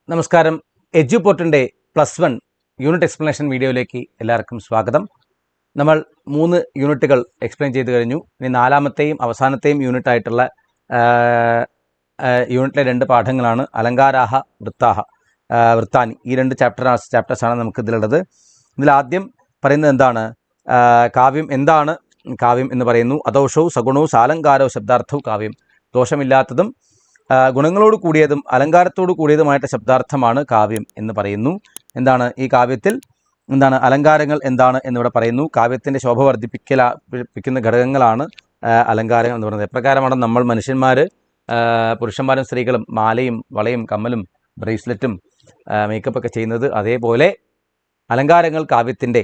നമസ്കാരം. എഡ്യൂപോർട്ടിൻ്റെ +1 unit explanation വീഡിയോയിലേക്ക് എല്ലാവർക്കും സ്വാഗതം. നമ്മൾ 3 യൂണിറ്റുകൾ എക്സ്പ്ലെയിൻ ചെയ്ത് കഴിഞ്ഞു. ഇനി 4ാമത്തെയും അവസാനത്തെയും യൂണിറ്റായിട്ടുള്ള യൂണിറ്റിലെ 2 പാഠങ്ങളാണ് അലങ്കാരാഹ വൃത്താനി. ഈ 2 ചാപ്റ്റേഴ്സാണ് നമുക്ക് ഇതിലുള്ളത്. ഇതിലാദ്യം പറയുന്നത് എന്താണ്? കാവ്യം എന്താണ്? കാവ്യം എന്ന് പറയുന്നു അദോഷവും സഗുണവും സാലങ്കാരവും ശബ്ദാർത്ഥവും കാവ്യം. ദോഷമില്ലാത്തതും ഗുണങ്ങളോട് കൂടിയതും അലങ്കാരത്തോട് കൂടിയതുമായിട്ട് ശബ്ദാർത്ഥമാണ് കാവ്യം എന്ന് പറയുന്നു. എന്താണ് ഈ കാവ്യത്തിൽ എന്താണ് അലങ്കാരങ്ങൾ എന്താണ് എന്നിവിടെ പറയുന്നു. കാവ്യത്തിൻ്റെ ശോഭ വർദ്ധിപ്പിക്കുന്ന ഘടകങ്ങളാണ് അലങ്കാരങ്ങൾ എന്ന് പറയുന്നത്. എപ്രകാരമാണ് നമ്മൾ മനുഷ്യന്മാർ, പുരുഷന്മാരും സ്ത്രീകളും മാലയും വളയും കമ്മലും ബ്രേസ്ലെറ്റും മേക്കപ്പൊക്കെ ചെയ്യുന്നത്, അതേപോലെ അലങ്കാരങ്ങൾ കാവ്യത്തിൻ്റെ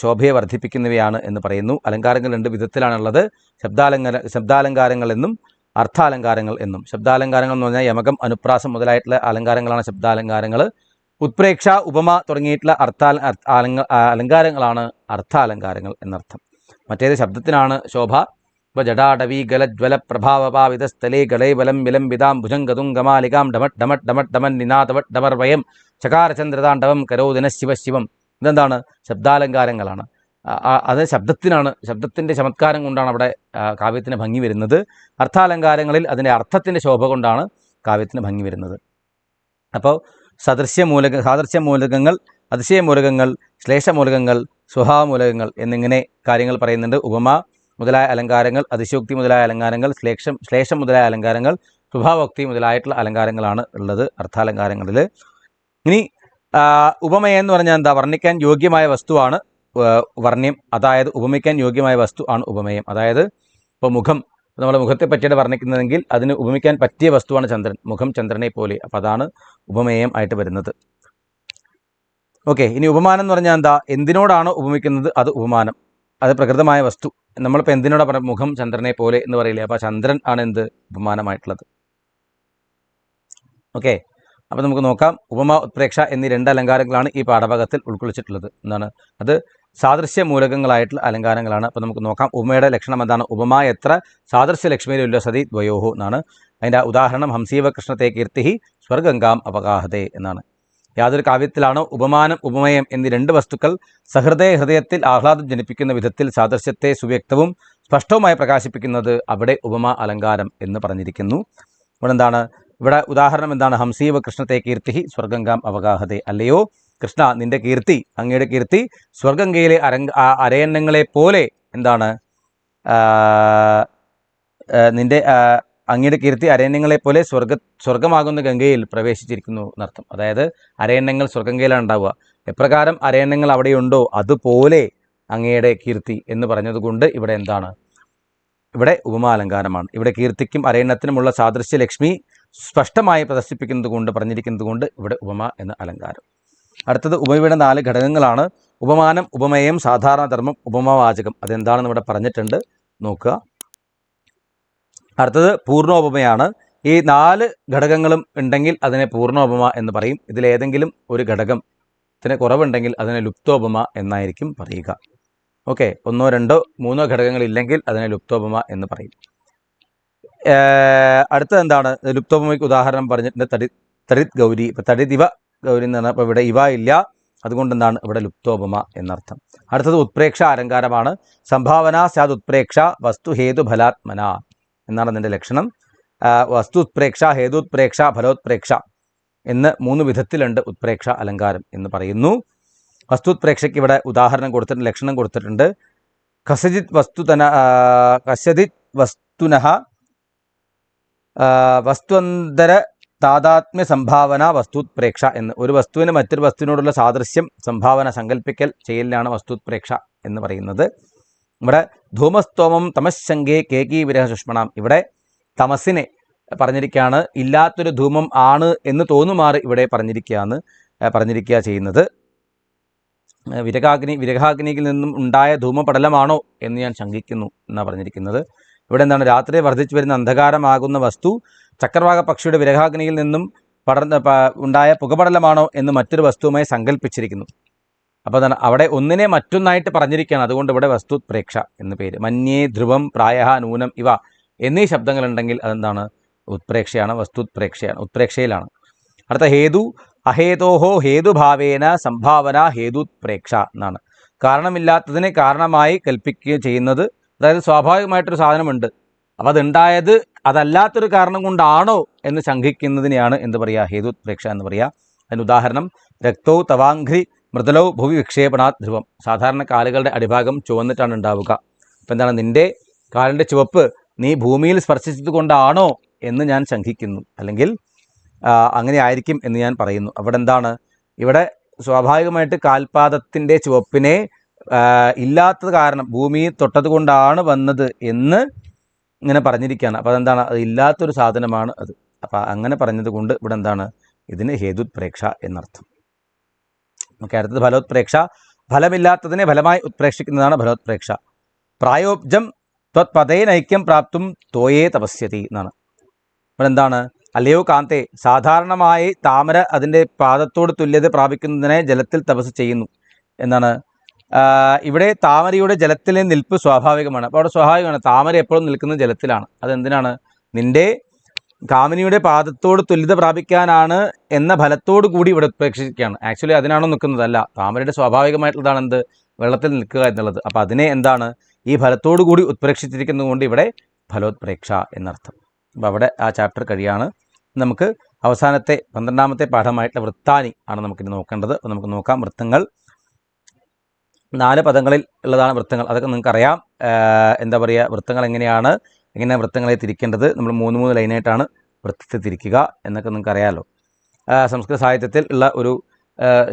ശോഭയെ വർദ്ധിപ്പിക്കുന്നവയാണ് എന്ന് പറയുന്നു. അലങ്കാരങ്ങൾ 2 വിധത്തിലാണുള്ളത്. ശബ്ദാലങ്കാരങ്ങൾ എന്നും അർത്ഥാലങ്കാരങ്ങൾ എന്നും. ശബ്ദാലങ്കാരങ്ങൾ എന്ന് പറഞ്ഞാൽ യമകം, അനുപ്രാസം മുതലായിട്ടുള്ള അലങ്കാരങ്ങളാണ് ശബ്ദാലങ്കാരങ്ങൾ. ഉത്പ്രേക്ഷ, ഉപമ തുടങ്ങിയിട്ടുള്ള അലങ്കാരങ്ങളാണ് അർത്ഥാലങ്കാരങ്ങൾ എന്നർത്ഥം. മറ്റേത് ശബ്ദത്തിനാണ് ശോഭ. ഇപ്പോൾ ജടാടവി ഗലജ്വല പ്രഭാവപാവിത സ്ഥലേ ഗളേ ബലം വിലം വിതാം ഭുജംഗതും ഗമാലികാം ഡമട്ട് ഡമട്ട് ഡമട്ട് ഡമൻ നിനാദവട്ട് ഡമർവയം ചകാരചന്ദ്രതാണ്ഡവം കരോദിന ശിവശിവം. ഇതെന്താണ്? ശബ്ദാലങ്കാരങ്ങളാണ്. അത് ശബ്ദത്തിനാണ്, ശബ്ദത്തിൻ്റെ ചമത്കാരം കൊണ്ടാണ് അവിടെ കാവ്യത്തിന് ഭംഗി വരുന്നത്. അർത്ഥാലങ്കാരങ്ങളിൽ അതിൻ്റെ അർത്ഥത്തിൻ്റെ ശോഭ കൊണ്ടാണ് കാവ്യത്തിന് ഭംഗി വരുന്നത്. അപ്പോൾ സാദൃശ്യമൂലകങ്ങൾ, അതിശയമൂലകങ്ങൾ, ശ്ലേഷമൂലകങ്ങൾ, സ്വഭാവമൂലകങ്ങൾ എന്നിങ്ങനെ കാര്യങ്ങൾ പറയുന്നുണ്ട്. ഉപമ മുതലായ അലങ്കാരങ്ങൾ, അതിശയോക്തി മുതലായ അലങ്കാരങ്ങൾ, ശ്ലേഷം മുതലായ അലങ്കാരങ്ങൾ, സ്വഭാവോക്തി മുതലായിട്ടുള്ള അലങ്കാരങ്ങളാണ് ഉള്ളത് അർത്ഥാലങ്കാരങ്ങളിൽ. ഇനി ഉപമയെന്ന് പറഞ്ഞാൽ എന്താ? വർണ്ണിക്കാൻ യോഗ്യമായ വസ്തുവാണ് വർണ്ണ്യം. അതായത് ഉപമിക്കാൻ യോഗ്യമായ വസ്തു ആണ് ഉപമേയം. അതായത് ഇപ്പോൾ മുഖം, നമ്മുടെ മുഖത്തെ പറ്റിയിട്ട് വർണ്ണിക്കുന്നതെങ്കിൽ അതിന് ഉപമിക്കാൻ പറ്റിയ വസ്തുവാണ് ചന്ദ്രൻ. മുഖം ചന്ദ്രനെ പോലെ. അപ്പോൾ അതാണ് ഉപമേയം ആയിട്ട് വരുന്നത്. ഓക്കെ. ഇനി ഉപമാനം എന്ന് പറഞ്ഞാൽ എന്താ? എന്തിനോടാണോ ഉപമിക്കുന്നത് അത് ഉപമാനം. അത് പ്രകൃതമായ വസ്തു. നമ്മളിപ്പോൾ എന്തിനോടാണ് പറയുക? മുഖം ചന്ദ്രനെ പോലെ എന്ന് പറയില്ലേ? അപ്പോൾ ചന്ദ്രൻ ആണ് എന്ത്? ഉപമാനമായിട്ടുള്ളത്. ഓക്കെ. അപ്പോൾ നമുക്ക് നോക്കാം. ഉപമ, ഉത്പ്രേക്ഷ എന്നീ 2 അലങ്കാരങ്ങളാണ് ഈ പാഠഭാഗത്തിൽ ഉൾക്കൊള്ളിച്ചിട്ടുള്ളത്. എന്താണ് അത്? സാദൃശ്യ മൂലകങ്ങളായിട്ടുള്ള അലങ്കാരങ്ങളാണ്. അപ്പോൾ നമുക്ക് നോക്കാം. ഉപമയുടെ ലക്ഷണം എന്താണ്? ഉപമ എത്ര സാദൃശ്യ ലക്ഷ്മിയിൽ ഉല്ലസതി ദ്വയോഹോ എന്നാണ്. അതിൻ്റെ ഉദാഹരണം ഹംസീവ കൃഷ്ണത്തെ കീർത്തി സ്വർഗംഗാം അപകാഹതേ എന്നാണ്. യാതൊരു കാവ്യത്തിലാണോ ഉപമാനം, ഉപമയം എന്നീ 2 വസ്തുക്കൾ ഹൃദയത്തിൽ ആഹ്ലാദം ജനിപ്പിക്കുന്ന വിധത്തിൽ സാദൃശ്യത്തെ സുവ്യക്തവും സ്പഷ്ടവുമായി പ്രകാശിപ്പിക്കുന്നത്, അവിടെ ഉപമ അലങ്കാരം എന്ന് പറഞ്ഞിരിക്കുന്നു. ഇവിടെ എന്താണ്? ഇവിടെ ഉദാഹരണം എന്താണ്? ഹംസീവ കൃഷ്ണത്തെ കീർത്തി സ്വർഗംഗാം അവഗാഹതേ. അല്ലയോ കൃഷ്ണ, നിന്റെ കീർത്തി, അങ്ങയുടെ കീർത്തി സ്വർഗംഗയിലെ അരയന്നങ്ങളെ പോലെ എന്താണ്? അങ്ങയുടെ കീർത്തി അരയന്നങ്ങളെ പോലെ സ്വർഗമാകുന്ന ഗംഗയിൽ പ്രവേശിച്ചിരിക്കുന്നു എന്നർത്ഥം. അതായത് അരയന്നങ്ങൾ സ്വർഗംഗയിലാണ് ഉണ്ടാവുക. എപ്രകാരം അരയന്നങ്ങൾ അവിടെയുണ്ടോ അതുപോലെ അങ്ങയുടെ കീർത്തി എന്ന് പറഞ്ഞതുകൊണ്ട് ഇവിടെ എന്താണ്? ഇവിടെ ഉപമാലങ്കാരമാണ്. ഇവിടെ കീർത്തിക്കും അരയന്നത്തിനുമുള്ള സാദൃശ്യ ലക്ഷ്മി സ്പഷ്ടമായി പ്രദർശിപ്പിക്കുന്നത് കൊണ്ട്, പറഞ്ഞിരിക്കുന്നത് കൊണ്ട് ഇവിടെ ഉപമ എന്ന അലങ്കാരം. അടുത്തത് ഉപമയുടെ 4 ഘടകങ്ങളാണ്. ഉപമാനം, ഉപമേയം, സാധാരണ ധർമ്മം, ഉപമവാചകം. അതെന്താണെന്ന് ഇവിടെ പറഞ്ഞിട്ടുണ്ട്, നോക്കുക. അടുത്തത് പൂർണ്ണോപമയാണ്. ഈ 4 ഘടകങ്ങളും ഉണ്ടെങ്കിൽ അതിനെ പൂർണ്ണോപമ എന്ന് പറയും. ഇതിലേതെങ്കിലും ഒരു ഘടകത്തിന് കുറവുണ്ടെങ്കിൽ അതിനെ ലുപ്തോപമ എന്നായിരിക്കും പറയുക. ഓക്കെ. 1, 2, 3 ഘടകങ്ങളില്ലെങ്കിൽ അതിനെ ലുപ്തോപമ എന്ന് പറയും. അടുത്തത് എന്താണ്? ലുപ്തോപമയ്ക്ക് ഉദാഹരണം പറഞ്ഞിട്ടുണ്ട് തടിത് ഗൗരി. ഇപ്പോൾ തടിത് ഇവ ഗൗരി എന്ന് പറഞ്ഞാൽ ഇപ്പോൾ ഇവിടെ ഇവ ഇല്ല, അതുകൊണ്ട് എന്താണ് ഇവിടെ ലുപ്തോപമ എന്നർത്ഥം. അടുത്തത് ഉത്പ്രേക്ഷ അലങ്കാരമാണ്. സംഭാവന സ്യാദ് ഉത്പ്രേക്ഷ വസ്തു ഹേതു ഫലാത്മന എന്നാണ് അതിൻ്റെ ലക്ഷണം. വസ്തു ഉത്പ്രേക്ഷ, ഹേതുത്പ്രേക്ഷ, ഫലോത്പ്രേക്ഷ എന്ന് 3 വിധത്തിലുണ്ട് ഉത്പ്രേക്ഷ അലങ്കാരം എന്ന് പറയുന്നു. വസ്തുത്പ്രേക്ഷയ്ക്ക് ഇവിടെ ഉദാഹരണം കൊടുത്തിട്ടുണ്ട്, ലക്ഷണം കൊടുത്തിട്ടുണ്ട്. കസ്യജിത് വസ്തുനഃ വസ്തുവന്തര താതാത്മ്യ സംഭാവന വസ്തുത്പ്രേക്ഷ എന്ന്. ഒരു വസ്തുവിന് മറ്റൊരു വസ്തുവിനോടുള്ള സാദൃശ്യം, സംഭാവന, സങ്കല്പിക്കൽ ചെയ്യലിനാണ് വസ്തുത്പ്രേക്ഷ എന്ന് പറയുന്നത്. ഇവിടെ ധൂമസ്തോമം തമശങ്കേ കേകി വിരഹ സുഷ്മണം. ഇവിടെ തമസിനെ പറഞ്ഞിരിക്കുകയാണ്. ഇല്ലാത്തൊരു ധൂമം ആണ് എന്ന് തോന്നുമാറ് ഇവിടെ പറഞ്ഞിരിക്കുക ചെയ്യുന്നത്. വിരഹാഗ്നിയിൽ നിന്നും ഉണ്ടായ ധൂമപടലമാണോ എന്ന് ഞാൻ ശങ്കിക്കുന്നു എന്നാണ് പറഞ്ഞിരിക്കുന്നത്. ഇവിടെ എന്താണ്? രാത്രി വർദ്ധിച്ചു വരുന്ന അന്ധകാരമാകുന്ന വസ്തു ചക്രവാക പക്ഷിയുടെ വിരഹാഗ്നിയിൽ നിന്നും ഉണ്ടായ പുകപടലമാണോ എന്ന് മറ്റൊരു വസ്തുവുമായി സങ്കല്പിച്ചിരിക്കുന്നു. അപ്പോൾ എന്താണ്? അവിടെ ഒന്നിനെ മറ്റൊന്നായിട്ട് പറഞ്ഞിരിക്കുകയാണ്. അതുകൊണ്ട് ഇവിടെ വസ്തുത്പ്രേക്ഷ എന്ന് പേര്. മന്യേ, ധ്രുവം, പ്രായഃ, നൂനം ഇവ എന്നീ ശബ്ദങ്ങളുണ്ടെങ്കിൽ അതെന്താണ്? ഉത്പ്രേക്ഷയാണ്, വസ്തുത്പ്രേക്ഷയാണ്, ഉത്പ്രേക്ഷയിലാണ്. അടുത്ത ഹേതു അഹേതോഹോ ഹേതുഭാവേന സംഭാവന ഹേതുപ്രേക്ഷ എന്നാണ്. കാരണമില്ലാത്തതിനെ കാരണമായി കൽപ്പിക്കുകയും ചെയ്യുന്നത്. അതായത് സ്വാഭാവികമായിട്ടൊരു സാധനമുണ്ട്, അപ്പോൾ അതുണ്ടായത് അതല്ലാത്തൊരു കാരണം കൊണ്ടാണോ എന്ന് ശങ്കിക്കുന്നതിനെയാണ് എന്ത് പറയുക, ഹേതുപ്രേക്ഷ എന്ന് പറയുക. അതിന് ഉദാഹരണം രക്തോ തവാഘ്രി മൃദലോ ഭുവി വിക്ഷേപണാത് ധ്രുവം. സാധാരണ കാലുകളുടെ അടിഭാഗം ചുവന്നിട്ടാണ് ഉണ്ടാവുക. അപ്പം എന്താണ്, നിൻ്റെ കാലിൻ്റെ ചുവപ്പ് നീ ഭൂമിയിൽ സ്പർശിച്ചത് കൊണ്ടാണോ എന്ന് ഞാൻ ശങ്കിക്കുന്നു, അല്ലെങ്കിൽ അങ്ങനെ ആയിരിക്കും എന്ന് ഞാൻ പറയുന്നു. അവിടെ എന്താണ്, ഇവിടെ സ്വാഭാവികമായിട്ട് കാൽപാദത്തിൻ്റെ ചുവപ്പിനെ ഇല്ലാത്തത് കാരണം ഭൂമിയിൽ തൊട്ടത് കൊണ്ടാണ് വന്നത് എന്ന് ഇങ്ങനെ പറഞ്ഞിരിക്കുകയാണ്. അപ്പോൾ അതെന്താണ്, അത് ഇല്ലാത്തൊരു സാധനമാണ് അത്. അപ്പോൾ അങ്ങനെ പറഞ്ഞത് കൊണ്ട് ഇവിടെ എന്താണ്, ഇതിന് ഹേതുപ്രേക്ഷ എന്നർത്ഥം. ഓക്കെ, അടുത്തത് ഫലോത്പ്രേക്ഷ. ഫലമില്ലാത്തതിനെ ഫലമായി ഉത്പ്രേക്ഷിക്കുന്നതാണ് ഫലോത്പ്രേക്ഷ. പ്രായോബ്ജം ത്വത്പദേനൈക്യം പ്രാപ്തും തോയേ തപസ്യതി എന്നാണ്. ഇവിടെ എന്താണ്, അല്ലയോ കാന്തേ, സാധാരണമായി താമര അതിൻ്റെ പാദത്തോട് തുല്യത പ്രാപിക്കുന്നതിനെ ജലത്തിൽ തപസ് ചെയ്യുന്നു എന്നാണ്. ഇവിടെ താമരയുടെ ജലത്തിലെ നിൽപ്പ് സ്വാഭാവികമാണ്. അപ്പോൾ അവിടെ സ്വാഭാവികമാണ്, താമര എപ്പോഴും നിൽക്കുന്നത് ജലത്തിലാണ്. അതെന്തിനാണ്, നിൻ്റെ കാമിനിയുടെ പാദത്തോട് തുല്യത പ്രാപിക്കാനാണ് എന്ന ഫലത്തോടു കൂടി ഇവിടെ ഉത്പ്രേക്ഷിക്കുകയാണ്. ആക്ച്വലി അതിനാണോ നിൽക്കുന്നതല്ല, താമരയുടെ സ്വാഭാവികമായിട്ടുള്ളതാണ് എന്ത്, വെള്ളത്തിൽ നിൽക്കുക എന്നുള്ളത്. അപ്പോൾ അതിനെ എന്താണ്, ഈ ഫലത്തോടു കൂടി ഉത്പ്രേക്ഷിച്ചിരിക്കുന്നതുകൊണ്ട് ഇവിടെ ഫലോത്പ്രേക്ഷ എന്നർത്ഥം. അപ്പോൾ അവിടെ ആ ചാപ്റ്റർ കഴിയാണ്. നമുക്ക് അവസാനത്തെ 12ാമത്തെ പാഠമായിട്ടുള്ള വൃത്താനി ആണ് നമുക്കിനി നോക്കേണ്ടത്. അപ്പോൾ നമുക്ക് നോക്കാം. വൃത്തങ്ങൾ 4 പദങ്ങളിൽ ഉള്ളതാണ് വൃത്തങ്ങൾ. അതൊക്കെ നിങ്ങൾക്കറിയാം. എന്താ പറയുക, വൃത്തങ്ങൾ എങ്ങനെ വൃത്തങ്ങളെ തിരിക്കേണ്ടത്. നമ്മൾ 3 ലൈനായിട്ടാണ് വൃത്തത്തെ തിരിക്കുക എന്നൊക്കെ നിങ്ങൾക്കറിയാമല്ലോ. സംസ്കൃത സാഹിത്യത്തിൽ ഉള്ള ഒരു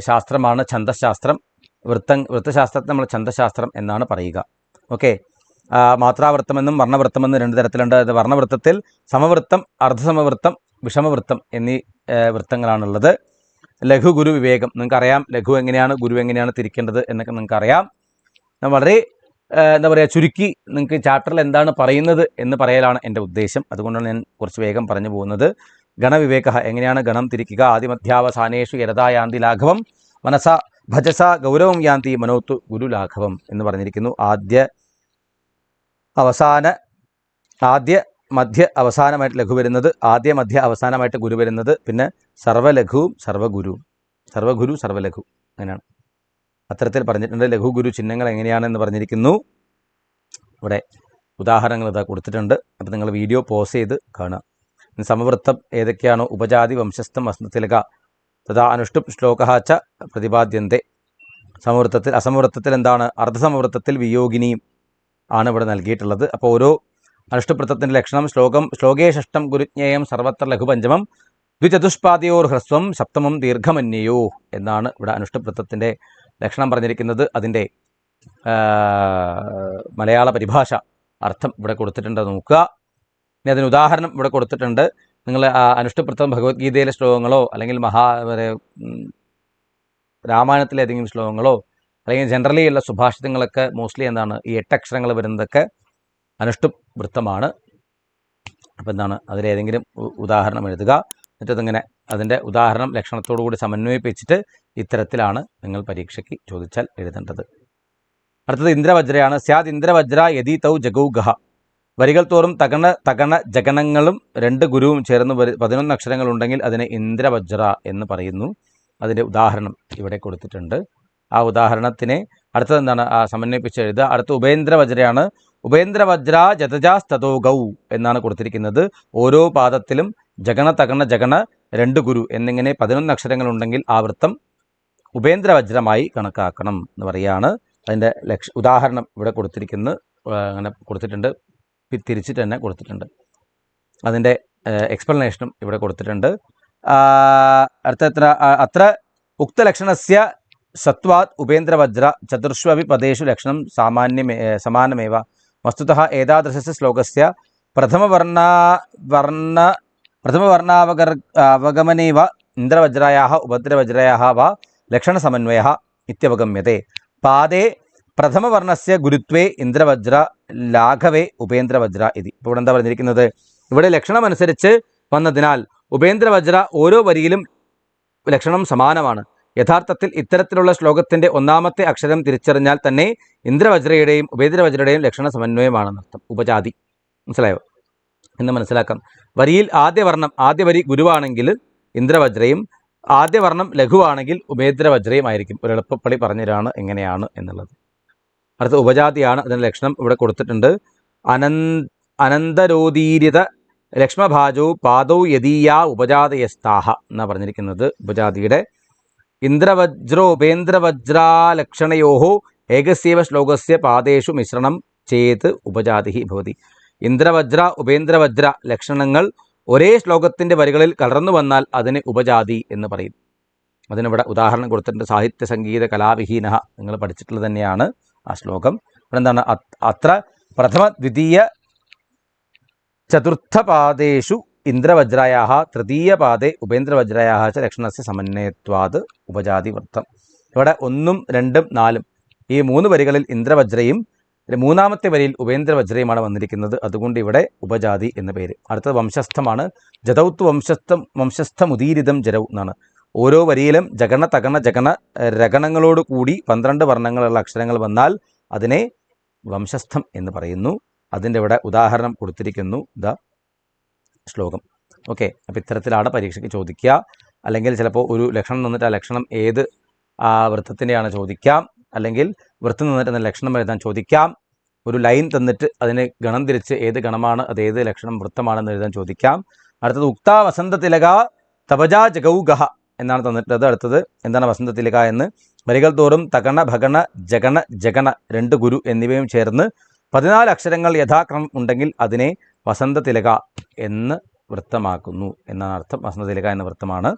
ശാസ്ത്രമാണ് ഛന്ദശാസ്ത്രം. വൃത്തശാസ്ത്രത്തെ നമ്മൾ ഛന്ദശാസ്ത്രം എന്നാണ് പറയുക. ഓക്കെ, മാത്രാവൃത്തമെന്നും വർണ്ണവൃത്തമെന്നും 2 തരത്തിലുണ്ട്. അത് വർണ്ണവൃത്തത്തിൽ സമവൃത്തം, അർദ്ധസമവൃത്തം, വിഷമവൃത്തം എന്നീ വൃത്തങ്ങളാണുള്ളത്. ലഘു ഗുരു വിവേകം നിങ്ങൾക്കറിയാം. ലഘു എങ്ങനെയാണ്, ഗുരു എങ്ങനെയാണ് തിരിക്കേണ്ടത് എന്നൊക്കെ നിങ്ങൾക്കറിയാം. വളരെ എന്താ പറയുക, ചുരുക്കി നിങ്ങൾക്ക് ചാപ്റ്ററിൽ എന്താണ് പറയുന്നത് എന്ന് പറയലാണ് എൻ്റെ ഉദ്ദേശം. അതുകൊണ്ടാണ് ഞാൻ കുറച്ച് വേഗം പറഞ്ഞു പോകുന്നത്. ഗണവിവേക, എങ്ങനെയാണ് ഗണം തിരിക്കുക. ആദിമധ്യാവസാനേഷു യരതായാന്തി ലാഘവം മനസ ഭജസ ഗൗരവം യാന്തി മനോത്തു ഗുരു ലാഘവം എന്ന് പറഞ്ഞിരിക്കുന്നു. ആദ്യ മധ്യ അവസാനമായിട്ട് ലഘു വരുന്നത്, ആദ്യ മധ്യ അവസാനമായിട്ട് ഗുരു വരുന്നത്, പിന്നെ സർവ്വലഘുവും സർവ്വഗുരുവും, സർവ്വഗുരു സർവ്വലഘു അങ്ങനെയാണ്. അത്തരത്തിൽ പറഞ്ഞിട്ടുണ്ട്. ലഘു ഗുരു ചിഹ്നങ്ങൾ എങ്ങനെയാണെന്ന് പറഞ്ഞിരിക്കുന്നു. ഇവിടെ ഉദാഹരണങ്ങൾ ഇതാ കൊടുത്തിട്ടുണ്ട്. അപ്പോൾ നിങ്ങൾ വീഡിയോ പോസ് ചെയ്ത് കാണുക. സമവൃത്തം ഏതൊക്കെയാണോ, ഉപജാതി വംശസ്ഥം വസ്തുതിലക തഥാ അനുഷ്ടുപ് ശ്ലോക ച പ്രതിപാദ്യന്തെ. സമവൃത്തത്തിൽ, അസമവൃത്തത്തിൽ എന്താണ്, അർദ്ധസമവൃത്തത്തിൽ വിയോഗിനിയും ആണ് ഇവിടെ നൽകിയിട്ടുള്ളത്. അപ്പോൾ ഓരോ അനുഷ്ടുവൃത്തത്തിൻ്റെ ലക്ഷണം ശ്ലോകേ ഷഷ്ടം ഗുരുജ്ഞേയം സർവത്ര ലഘുപഞ്ചമം ദ്വിചതുഷ്പാദയോർ ഹ്രസ്വം സപ്തമം ദീർഘമന്യയോ എന്നാണ് ഇവിടെ അനുഷ്ടുവൃത്തത്തിൻ്റെ ലക്ഷണം പറഞ്ഞിരിക്കുന്നത്. അതിൻ്റെ മലയാള പരിഭാഷ അർത്ഥം ഇവിടെ കൊടുത്തിട്ടുണ്ട്, നോക്കുക. ഇനി അതിന് ഉദാഹരണം ഇവിടെ കൊടുത്തിട്ടുണ്ട്. നിങ്ങൾ അനുഷ്ടുവൃത്തം ഭഗവത്ഗീതയിലെ ശ്ലോകങ്ങളോ അല്ലെങ്കിൽ രാമായണത്തിലെ ഏതെങ്കിലും ശ്ലോകങ്ങളോ അല്ലെങ്കിൽ ജനറലി ഉള്ള സുഭാഷിതങ്ങളൊക്കെ മോസ്റ്റ്ലി എന്താണ്, ഈ 8 അക്ഷരങ്ങൾ വരുന്നതൊക്കെ അനുഷ്ടുവൃത്തമാണ്. അപ്പോൾ എന്താണ്, അതിലേതെങ്കിലും ഉദാഹരണം എഴുതുക. എന്നിട്ട് അതിങ്ങനെ അതിൻ്റെ ഉദാഹരണം ലക്ഷണത്തോടു കൂടി സമന്വയിപ്പിച്ചിട്ട് ഇത്തരത്തിലാണ് നിങ്ങൾ പരീക്ഷയ്ക്ക് ചോദിച്ചാൽ എഴുതേണ്ടത്. അടുത്തത് ഇന്ദ്രവജ്രയാണ്. സ്യാദ് ഇന്ദ്രവജ്ര യദി തൗ ജഗൗഗഹ. വരികൾ തോറും തകണ ജഗണങ്ങളും 2 ഗുരുവും ചേർന്ന് 11 അക്ഷരങ്ങളുണ്ടെങ്കിൽ അതിനെ ഇന്ദ്രവജ്ര എന്ന് പറയുന്നു. അതിൻ്റെ ഉദാഹരണം ഇവിടെ കൊടുത്തിട്ടുണ്ട്. ആ ഉദാഹരണത്തിനെ അടുത്തത് എന്താണ്, സമന്വയിപ്പിച്ച് എഴുതുക. അടുത്ത ഉപേന്ദ്രവജ്രയാണ്. ഉപേന്ദ്രവജ്ര ജതജാസ്തതോ ഗൗ എന്നാണ് കൊടുത്തിരിക്കുന്നത്. ഓരോ പാദത്തിലും ജഗണ തകണ ജഗണ 2 ഗുരു എന്നിങ്ങനെ 11 അക്ഷരങ്ങളുണ്ടെങ്കിൽ ആ വൃത്തം ഉപേന്ദ്രവജ്രമായി കണക്കാക്കണം എന്ന് പറയുകയാണ്. അതിൻ്റെ ഉദാഹരണം ഇവിടെ കൊടുത്തിരിക്കുന്നത് അങ്ങനെ കൊടുത്തിട്ടുണ്ട്, തിരിച്ചിട്ട് തന്നെ കൊടുത്തിട്ടുണ്ട്. അതിൻ്റെ എക്സ്പ്ലനേഷനും ഇവിടെ കൊടുത്തിട്ടുണ്ട്. അത്ര ഉക്തലക്ഷണസ്യ സത്വാത് ഉപേന്ദ്രവജ്ര ചതുർഷ്വപി പദേഷു ലക്ഷണം സമാനമേവ വസ്തുതഃ ഏതാദൃശസ്യ ശ്ലോകസ്യ പ്രഥമവർണാവഗമനേവ ഇന്ദ്രവജ്രായാः ഉപദ്രവജ്രായാः वा ലക്ഷണസമന്വയः ഇത്യവഗമ്യത്തെ. പാദേ പ്രഥമവർണ്ണസ്യ ഗുരുത്വേ ഇന്ദ്രവജ്ര ലാഘവേ ഉപേന്ദ്രവജ്ര ഇതി. ഇപ്പോൾ ഇവിടെ എന്താ പറഞ്ഞിരിക്കുന്നത്, ഇവിടെ ലക്ഷണമനുസരിച്ച് വന്നതിനാൽ ഉപേന്ദ്രവജ്ര ഓരോ വരിയിലും ലക്ഷണം സമാനമാണ്. യഥാർത്ഥത്തിൽ ഇത്തരത്തിലുള്ള ശ്ലോകത്തിൻ്റെ 1ാമത്തെ അക്ഷരം തിരിച്ചറിഞ്ഞാൽ തന്നെ ഇന്ദ്രവജ്രയുടെയും ഉപേന്ദ്രവജ്രയുടെയും ലക്ഷണ സമന്വയമാണെന്നർത്ഥം. ഉപജാതി മനസ്സിലായോ എന്ന് മനസ്സിലാക്കാം. വരിയിൽ ആദ്യ വരി ഗുരുവാണെങ്കിൽ ഇന്ദ്രവജ്രയും ആദ്യ വർണ്ണം ലഘുവാണെങ്കിൽ ഉപേന്ദ്രവജ്രയുമായിരിക്കും. ഒരു എളുപ്പപ്പടി പറഞ്ഞുതരാണ് എങ്ങനെയാണ് എന്നുള്ളത്. അടുത്ത ഉപജാതിയാണ്. അതിൻ്റെ ലക്ഷണം ഇവിടെ കൊടുത്തിട്ടുണ്ട്. അനന്തരോദീരിത ലക്ഷ്മഭാജോ പാദൗ യദീയ ഉപജാതയസ്താഹ എന്നാണ് പറഞ്ഞിരിക്കുന്നത്. ഉപജാതിയുടെ ഇന്ദ്രവജ്രോപേന്ദ്രവജ്രാലക്ഷണയോ ഏകസ്യവ ശ്ലോകസ്യ പാദേഷു മിശ്രണം ചേത് ഉപജാതി ഭവതി. ഇന്ദ്രവജ്ര ഉപേന്ദ്രവജ്ര ലക്ഷണങ്ങൾ ഒരേ ശ്ലോകത്തിൻ്റെ വരികളിൽ കലർന്നു വന്നാൽ അതിന് ഉപജാതി എന്ന് പറയും. അതിനിവിടെ ഉദാഹരണം കൊടുത്തിട്ടുണ്ട്. സാഹിത്യ സംഗീത കലാവിഹീന, നിങ്ങൾ പഠിച്ചിട്ടുള്ളത് തന്നെയാണ് ആ ശ്ലോകം. ഇവിടെ എന്താണ്? അത്ര പ്രഥമ ദ്വിതീയ ചതുർത്ഥപാദേഷു ഇന്ദ്രവജ്രായാഹ തൃതീയപാദേ ഉപേന്ദ്രവജ്രായാഹ ച ലക്ഷണസ്യ സമന്വയത്വാത് ഉപജാതി വൃത്തം. ഇവിടെ 1, 2, 4 ഈ 3 വരികളിൽ ഇന്ദ്രവജ്രയും മൂന്നാമത്തെ വരിയിൽ ഉപേന്ദ്രവജ്രയുമാണ് വന്നിരിക്കുന്നത്. അതുകൊണ്ട് ഇവിടെ ഉപജാതി എന്ന പേര്. അടുത്തത് വംശസ്ഥമാണ്. ജതൗത്ത് വംശസ്ഥമുദീരിതം ജരൗ എന്നാണ്. ഓരോ വരിയിലും ജഗണ തഗണ ജഗണ രഗണങ്ങളോട് കൂടി 12 വർണ്ണങ്ങളുള്ള അക്ഷരങ്ങൾ വന്നാൽ അതിനെ വംശസ്ഥം എന്ന് പറയുന്നു. അതിൻ്റെ ഇവിടെ ഉദാഹരണം കൊടുത്തിരിക്കുന്നു. ശ്ലോകം. ഓക്കെ, അപ്പോൾ ഇത്തരത്തിലാണ് പരീക്ഷയ്ക്ക് ചോദിക്കുക. അല്ലെങ്കിൽ ചിലപ്പോൾ ഒരു ലക്ഷണം തന്നിട്ട് ആ ലക്ഷണം ഏത് വൃത്തത്തിൻ്റെയാണ് ചോദിക്കാം. അല്ലെങ്കിൽ വൃത്തം തന്നിട്ട് അതിന് ലക്ഷണം എഴുതാൻ ചോദിക്കാം. ഒരു ലൈൻ തന്നിട്ട് അതിനെ ഗണം തിരിച്ച് ഏത് ഗണമാണ് അത് ഏത് ലക്ഷണം വൃത്തമാണെന്ന് എഴുതാൻ ചോദിക്കാം. അടുത്തത് ഉക്താ വസന്തതിലക തപജാ ജഗൗഗഹ എന്നാണ് തന്നിട്ടുള്ളത്. അടുത്തത് എന്താണ് വസന്തതിലക എന്ന്? വരികൾ തോറും തകണ ഭഗണ ജഗണ ജഗണ 2 ഗുരു എന്നിവയും ചേർന്ന് 14 അക്ഷരങ്ങൾ യഥാക്രമം ഉണ്ടെങ്കിൽ അതിനെ വസന്തതിലക എന്ന് വൃത്തമാക്കുന്നു എന്നാണ് അർത്ഥം. വസന്തതിലക എന്ന വൃത്തമാണ്.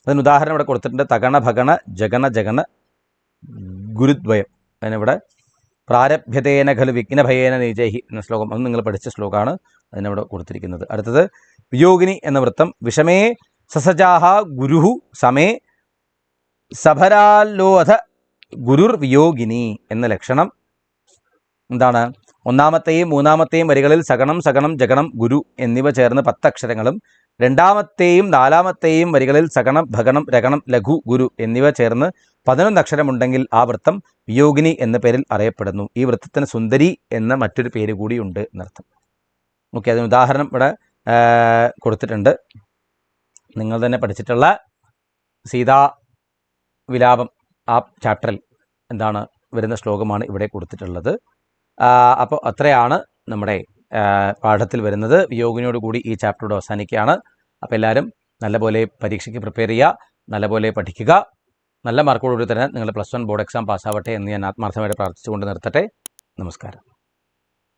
അതിന് ഉദാഹരണം ഇവിടെ കൊടുത്തിട്ടുണ്ട്. തകണ ഭഗണ ജഗണ ജഗണ ഗുരുദ്വയം. അതിനിവിടെ പ്രാരഭ്യതേന ഖലു വിഘ്നഭയേന നീജൈഹി എന്ന ശ്ലോകം, അത് നിങ്ങൾ പഠിച്ച ശ്ലോകമാണ്. അതിനവിടെ കൊടുത്തിരിക്കുന്നത്. അടുത്തത് വിയോഗിനി എന്ന വൃത്തം. വിഷമേ സസജാഹ ഗുരുഹു സമേ സഭരാലോധ ഗുരുർ വിയോഗിനി എന്ന ലക്ഷണം എന്താണ്? ഒന്നാമത്തെയും മൂന്നാമത്തെയും വരികളിൽ സഗണം സഗണം ജഗണം ഗുരു എന്നിവ ചേർന്ന് 10 അക്ഷരങ്ങളും രണ്ടാമത്തെയും നാലാമത്തെയും വരികളിൽ സഗണം ഭഗണം രഗണം ലഘു ഗുരു എന്നിവ ചേർന്ന് 11 അക്ഷരമുണ്ടെങ്കിൽ ആ വൃത്തം വിയോഗിനി എന്ന പേരിൽ അറിയപ്പെടുന്നു. ഈ വൃത്തത്തിന് സുന്ദരി എന്ന മറ്റൊരു പേര് കൂടിയുണ്ട് എന്നർത്ഥം. ഓക്കെ, അതിന് ഉദാഹരണം ഇവിടെ കൊടുത്തിട്ടുണ്ട്. നിങ്ങൾ തന്നെ പഠിച്ചിട്ടുള്ള സീതാ വിലാപം ആ ചാപ്റ്ററിൽ എന്താണ് വരുന്ന ശ്ലോകമാണ് ഇവിടെ കൊടുത്തിട്ടുള്ളത്. അപ്പോൾ അത്രയാണ് നമ്മുടെ പാഠത്തിൽ വരുന്നത്. വിയോഗിനിയോടുകൂടി ഈ ചാപ്റ്ററോട് അവസാനിക്കുകയാണ്. അപ്പോൾ എല്ലാവരും നല്ലപോലെ പരീക്ഷയ്ക്ക് പ്രിപ്പയർ ചെയ്യുക, നല്ലപോലെ പഠിക്കുക. നല്ല മാർക്കോടുകൂടി തന്നെ നിങ്ങൾ +1 ബോർഡ് എക്സാം പാസ്സാവട്ടെ എന്ന് ഞാൻ ആത്മാർത്ഥമായിട്ട് പ്രാർത്ഥിച്ചുകൊണ്ട് നിർത്തട്ടെ. നമസ്കാരം.